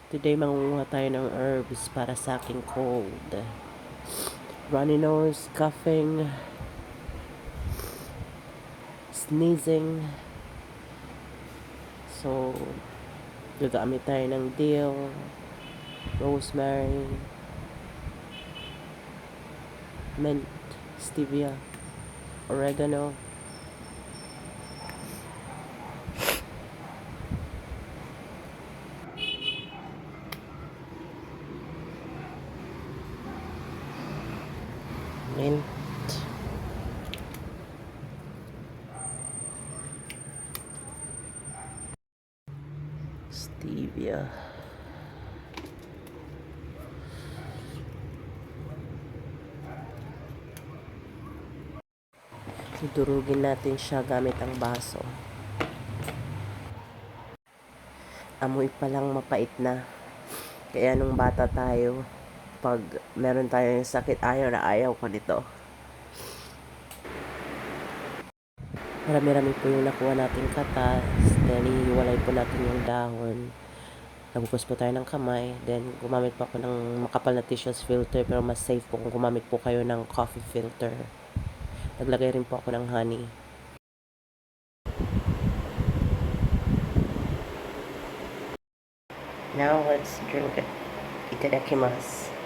Today, mangunguha tayo ng herbs para sa aking cold. Runny nose, coughing, sneezing. So, gagamit tayo ng dill, rosemary, mint, stevia, oregano. Mint. Stevia. Dudurugin natin siya gamit ang baso. Amoy pa lang mapait na. Kaya nung bata tayo, pag meron tayong sakit, ayaw na ayaw ko nito. Marami-rami po yung nakuha nating katas. Then, ihiwalay po natin yung dahon. Nagbukas po tayo ng kamay. Then, gumamit po ako ng makapal na tissues filter. Pero mas safe po kung gumamit po kayo ng coffee filter. Naglagay rin po ako ng honey. Now, let's drink it. Itadakimasu.